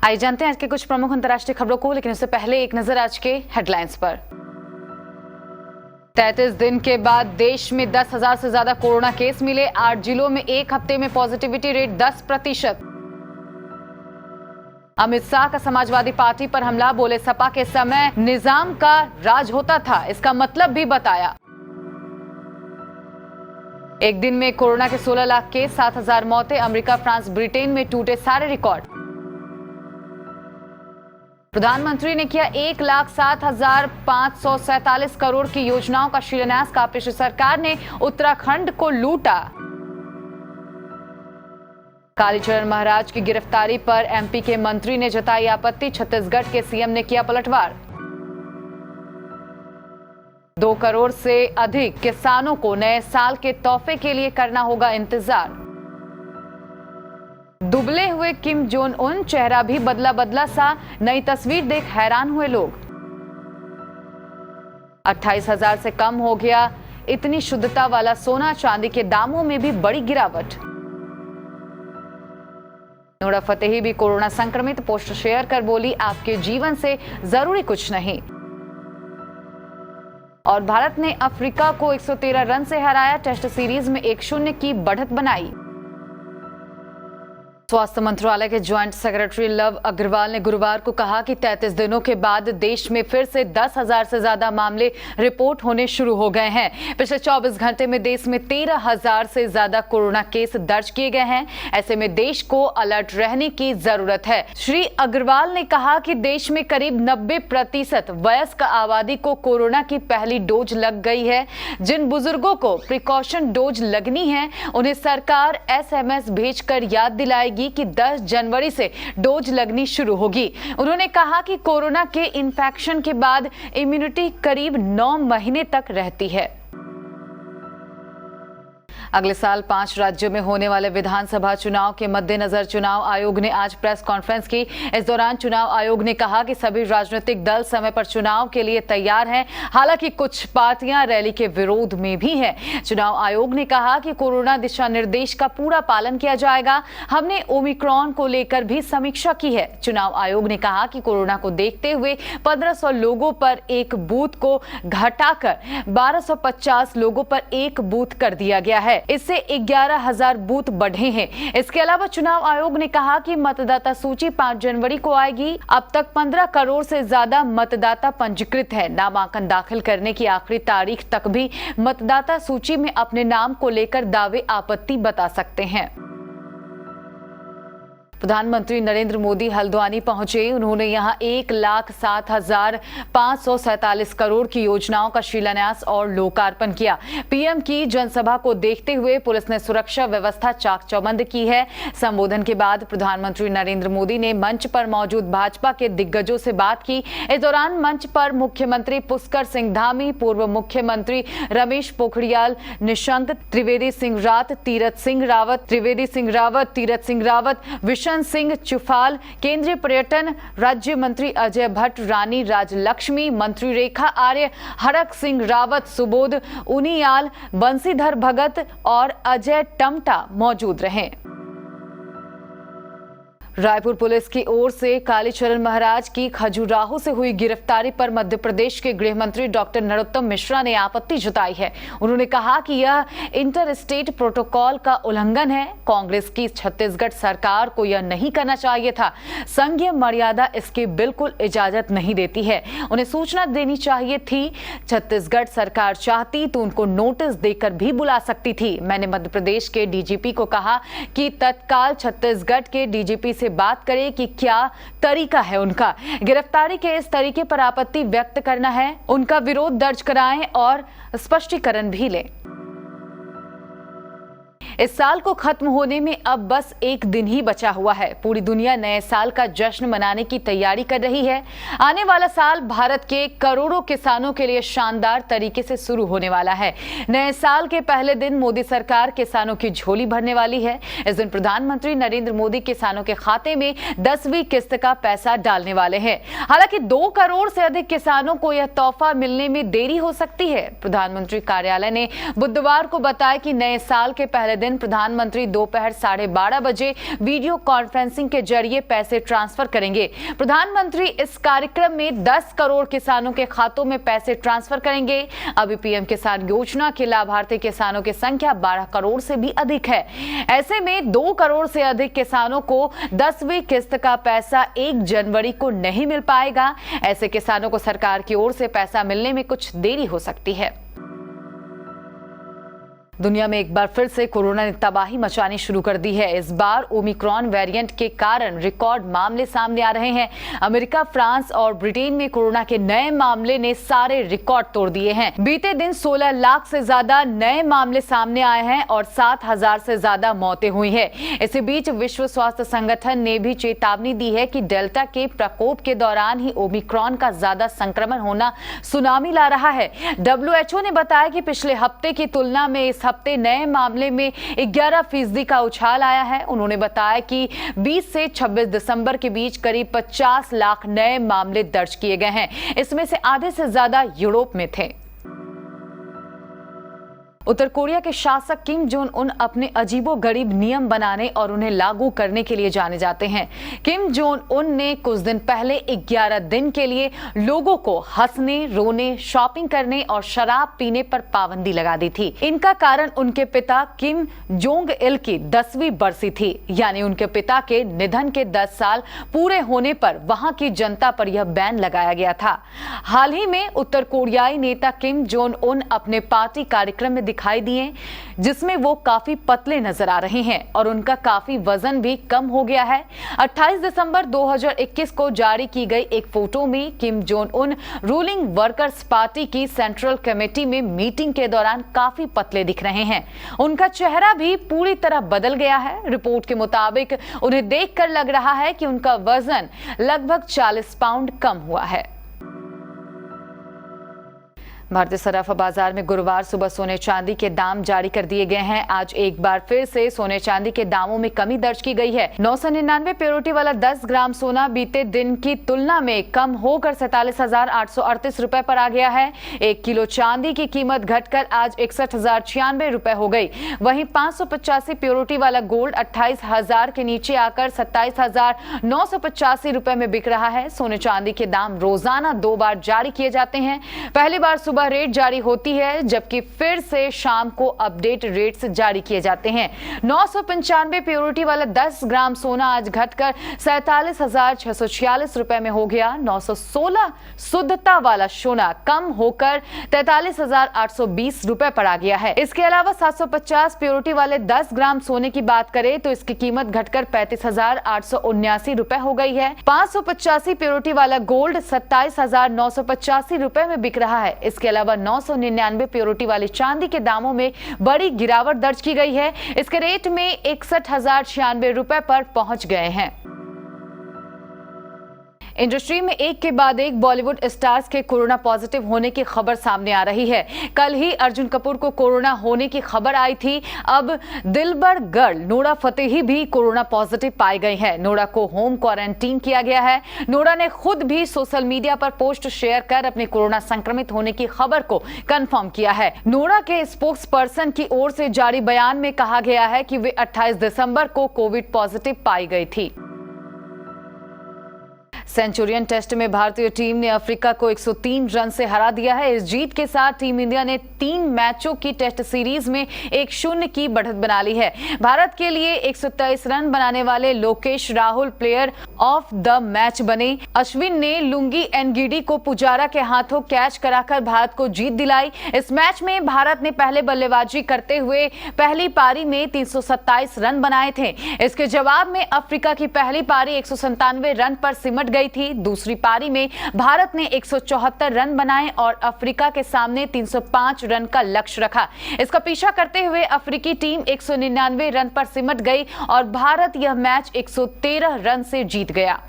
आइए जानते हैं आज के कुछ प्रमुख अंतर्राष्ट्रीय खबरों को, लेकिन उससे पहले एक नजर आज के हेडलाइंस पर। 33 दिन के बाद देश में 10,000 से ज्यादा कोरोना केस मिले। 8 जिलों में एक हफ्ते में पॉजिटिविटी रेट 10%। अमित शाह का समाजवादी पार्टी पर हमला, बोले सपा के समय निजाम का राज होता था, इसका मतलब भी बताया। एक दिन में कोरोना के 16 लाख केस, 7,000 मौतें। अमेरिका, फ्रांस, ब्रिटेन में टूटे सारे रिकॉर्ड। प्रधानमंत्री ने किया 1,07,547 करोड़ की योजनाओं का शिलान्यास। कांग्रेस सरकार ने उत्तराखंड को लूटा। कालीचरण महाराज की गिरफ्तारी पर एमपी के मंत्री ने जताई आपत्ति। छत्तीसगढ़ के सीएम ने किया पलटवार। 2 करोड़ से अधिक किसानों को नए साल के तोहफे के लिए करना होगा इंतजार। दुबले हुए किम जोंग उन, चेहरा भी बदला बदला सा, नई तस्वीर देख हैरान हुए लोग। 28,000 से कम हो गया इतनी शुद्धता वाला सोना। चांदी के दामों में भी बड़ी गिरावट। नोरा फतेही भी कोरोना संक्रमित, पोस्ट शेयर कर बोली आपके जीवन से जरूरी कुछ नहीं। और भारत ने अफ्रीका को 113 रन से हराया। टेस्ट सीरीज में 1-0 की बढ़त बनाई। स्वास्थ्य मंत्रालय के ज्वाइंट सेक्रेटरी लव अग्रवाल ने गुरुवार को कहा कि 33 दिनों के बाद देश में फिर से 10,000 से ज्यादा मामले रिपोर्ट होने शुरू हो गए हैं। पिछले 24 घंटे में देश में 13,000 से ज्यादा कोरोना केस दर्ज किए गए हैं। ऐसे में देश को अलर्ट रहने की जरूरत है। श्री अग्रवाल ने कहा कि देश में करीब 90% वयस्क आबादी को कोरोना की पहली डोज लग गई है। जिन बुजुर्गों को प्रिकॉशन डोज लगनी है उन्हें सरकार SMS भेजकर याद दिलाएगी कि 10 जनवरी से डोज लगनी शुरू होगी। उन्होंने कहा कि कोरोना के इन्फेक्शन के बाद इम्यूनिटी करीब 9 महीने तक रहती है। अगले साल 5 राज्यों में होने वाले विधानसभा चुनाव के मद्देनजर चुनाव आयोग ने आज प्रेस कॉन्फ्रेंस की। इस दौरान चुनाव आयोग ने कहा कि सभी राजनीतिक दल समय पर चुनाव के लिए तैयार हैं। हालांकि कुछ पार्टियां रैली के विरोध में भी हैं। चुनाव आयोग ने कहा कि कोरोना दिशा निर्देश का पूरा पालन किया जाएगा। हमने ओमिक्रॉन को लेकर भी समीक्षा की है। चुनाव आयोग ने कहा कि कोरोना को देखते हुए 1500 लोगों पर एक बूथ को घटाकर 1250 लोगों पर एक बूथ कर दिया गया है। इससे 11,000 बूथ बढ़े हैं। इसके अलावा चुनाव आयोग ने कहा कि मतदाता सूची 5 जनवरी को आएगी। अब तक 15 करोड़ से ज्यादा मतदाता पंजीकृत है। नामांकन दाखिल करने की आखिरी तारीख तक भी मतदाता सूची में अपने नाम को लेकर दावे आपत्ति बता सकते हैं। प्रधानमंत्री नरेंद्र मोदी हल्द्वानी पहुंचे। उन्होंने यहां 1,07,547 करोड़ की योजनाओं का शिलान्यास और लोकार्पण किया। पीएम की जनसभा को देखते हुए पुलिस ने सुरक्षा व्यवस्था चाक चौबंद की है। संबोधन के बाद प्रधानमंत्री नरेंद्र मोदी ने मंच पर मौजूद भाजपा के दिग्गजों से बात की। इस दौरान मंच पर मुख्यमंत्री पुष्कर सिंह धामी, पूर्व मुख्यमंत्री रमेश पोखरियाल निशंक, त्रिवेदी सिंह रावत, तीरथ सिंह रावत, विशन सिंह चुफाल, केंद्रीय पर्यटन राज्य मंत्री अजय भट्ट, रानी राजलक्ष्मी, मंत्री रेखा आर्य, हरक सिंह रावत, सुबोध उनियाल, बंसीधर भगत और अजय टमटा मौजूद रहे। रायपुर पुलिस की ओर से कालीचरण महाराज की खजुराहो से हुई गिरफ्तारी पर मध्य प्रदेश के गृह मंत्री डॉक्टर नरोत्तम मिश्रा ने आपत्ति जताई है। उन्होंने कहा कि यह इंटर स्टेट प्रोटोकॉल का उल्लंघन है। कांग्रेस की छत्तीसगढ़ सरकार को यह नहीं करना चाहिए था। संघीय मर्यादा इसकी बिल्कुल इजाजत नहीं देती है। उन्हें सूचना देनी चाहिए थी। छत्तीसगढ़ सरकार चाहती तो उनको नोटिस देकर भी बुला सकती थी। मैंने मध्य प्रदेश के डीजीपी को कहा कि तत्काल छत्तीसगढ़ के डीजीपी से बात करें कि क्या तरीका है उनका। गिरफ्तारी के इस तरीके पर आपत्ति व्यक्त करना है। उनका विरोध दर्ज कराएं और स्पष्टीकरण भी लें। इस साल को खत्म होने में अब बस एक दिन ही बचा हुआ है। पूरी दुनिया नए साल का जश्न मनाने की तैयारी कर रही है। आने वाला साल भारत के करोड़ों किसानों के लिए शानदार तरीके से शुरू होने वाला है। नए साल के पहले दिन मोदी सरकार किसानों की झोली भरने वाली है। इस दिन प्रधानमंत्री नरेंद्र मोदी किसानों के खाते में 10वीं किस्त का पैसा डालने वाले हैं। हालांकि 2 करोड़ से अधिक किसानों को यह तोहफा मिलने में देरी हो सकती है। प्रधानमंत्री कार्यालय ने बुधवार को बताया कि नए साल के पहले दिन प्रधानमंत्री दोपहर 12:30 बजे वीडियो कॉन्फ्रेंसिंग के जरिए पैसे ट्रांसफर करेंगे। प्रधानमंत्री इस कार्यक्रम में 10 करोड़ किसानों के खातों में पैसे ट्रांसफर करेंगे। अभी पीएम किसान योजना के लाभार्थी किसानों की संख्या 12 करोड़ से भी अधिक है। ऐसे में 2 करोड़ से अधिक किसानों को 10वीं किस्त का पैसा 1 जनवरी को नहीं मिल पाएगा। ऐसे किसानों को सरकार की ओर से पैसा मिलने में कुछ देरी हो सकती है। दुनिया में एक बार फिर से कोरोना ने तबाही मचानी शुरू कर दी है। इस बार ओमिक्रॉन वेरिएंट के कारण रिकॉर्ड मामले सामने आ रहे हैं। अमेरिका, फ्रांस और ब्रिटेन में कोरोना के नए मामले ने सारे रिकॉर्ड तोड़ दिए हैं। बीते दिन 16 लाख से ज्यादा नए मामले सामने आए हैं और 7,000 से ज्यादा मौतें हुई हैं। इसी बीच विश्व स्वास्थ्य संगठन ने भी चेतावनी दी है कि डेल्टा के प्रकोप के दौरान ही ओमिक्रॉन का ज्यादा संक्रमण होना सुनामी ला रहा है। WHO ने बताया कि पिछले हफ्ते की तुलना में इस हफ्ते नए मामले में 11% का उछाल आया है। उन्होंने बताया कि 20 से 26 दिसंबर के बीच करीब 50 लाख नए मामले दर्ज किए गए हैं। इसमें से आधे से ज्यादा यूरोप में थे। उत्तर कोरिया के शासक किम जोंग उन अपने अजीबोगरीब नियम बनाने और उन्हें लागू करने के लिए जाने जाते हैं। किम जोंग उन ने कुछ दिन पहले 11 दिन के लिए लोगों को हंसने, रोने, शॉपिंग करने और शराब पीने पर पाबंदी लगा दी थी। इनका कारण उनके पिता किम जोंग इल की 10वीं बरसी थी, यानी उनके पिता के निधन के 10 साल पूरे होने पर वहां की जनता पर यह बैन लगाया गया था। हाल ही में उत्तर कोरियाई नेता किम जोंग उन अपने पार्टी कार्यक्रम में दिखाई दिए, जिसमें वो काफी पतले नजर आ रहे हैं और उनका काफी वजन भी कम हो गया है। 28 दिसंबर 2021 को जारी की गई एक फोटो में Kim Jong Un ruling workers party की सेंट्रल कमेटी में मीटिंग के दौरान काफी पतले दिख रहे हैं। उनका चेहरा भी पूरी तरह बदल गया है। रिपोर्ट के मुताबिक उन्हें देखकर लग रहा है कि उनका वजन लगभग 40 पाउंड कम हुआ है। भारतीय सराफा बाजार में गुरुवार सुबह सोने चांदी के दाम जारी कर दिए गए हैं। आज एक बार फिर से सोने चांदी के दामों में कमी दर्ज की गई है। 999 प्योरिटी वाला 10 ग्राम सोना बीते दिन की तुलना में कम होकर 47,838 रुपए पर आ गया है। 1 किलो चांदी की कीमत घटकर आज 61,096 रुपए हो गई। वहीं 585 प्योरिटी वाला गोल्ड 28,000 के नीचे आकर 27,985 रुपए में बिक रहा है। सोने चांदी के दाम रोजाना 2 बार जारी किए जाते हैं। पहली बार सुबह रेट जारी होती है, जबकि फिर से शाम को अपडेट रेट्स जारी किए जाते हैं। 995 प्योरिटी वाला 10 ग्राम सोना आज घटकर 47,646 रुपए में हो गया। 916 शुद्धता वाला सोना कम होकर 43,820 रुपए पर आ गया है। इसके अलावा 750 प्योरिटी वाले 10 ग्राम सोने की बात करें तो इसकी कीमत घटकर 35,879 रुपए हो गई है। 585 प्योरिटी वाला गोल्ड 27,985 रुपए में बिक रहा है। इसके अलावा 999 प्योरिटी वाली चांदी के दामों में बड़ी गिरावट दर्ज की गई है। इसके रेट में 61,096 रुपए पर पहुंच गए हैं। इंडस्ट्री में एक के बाद एक बॉलीवुड स्टार्स के कोरोना पॉजिटिव होने की खबर सामने आ रही है। कल ही अर्जुन कपूर को कोरोना होने की खबर आई थी। अब दिलबर गर्ल नोरा फतेही भी कोरोना पॉजिटिव पाई गई है। नोरा को होम क्वारंटीन किया गया है। नोरा ने खुद भी सोशल मीडिया पर पोस्ट शेयर कर अपने कोरोना संक्रमित होने की खबर को कंफर्म किया है। नोरा के स्पोक्स पर्सन की ओर से जारी बयान में कहा गया है कि वे 28 दिसंबर को कोविड पॉजिटिव पाई गई थी। सेंचुरियन टेस्ट में भारतीय टीम ने अफ्रीका को 103 रन से हरा दिया है। इस जीत के साथ टीम इंडिया ने 3 मैचों की टेस्ट सीरीज में 1-0 की बढ़त बना ली है। भारत के लिए 123 रन बनाने वाले Lokesh Rahul player of the match बने। अश्विन ने लुंगी एनगिडी को पुजारा के हाथों कैच कराकर भारत को जीत दिलाई। इस मैच में भारत ने पहले बल्लेबाजी करते हुए पहली पारी में 327 रन बनाए थे। इसके जवाब में अफ्रीका की पहली पारी 197 रन पर सिमट गई थी। दूसरी पारी में भारत ने 174 रन बनाए और अफ्रीका के सामने 305 रन का लक्ष्य रखा। इसका पीछा करते हुए अफ्रीकी टीम 199 रन पर सिमट गई और भारत यह मैच 113 रन से जीत गया।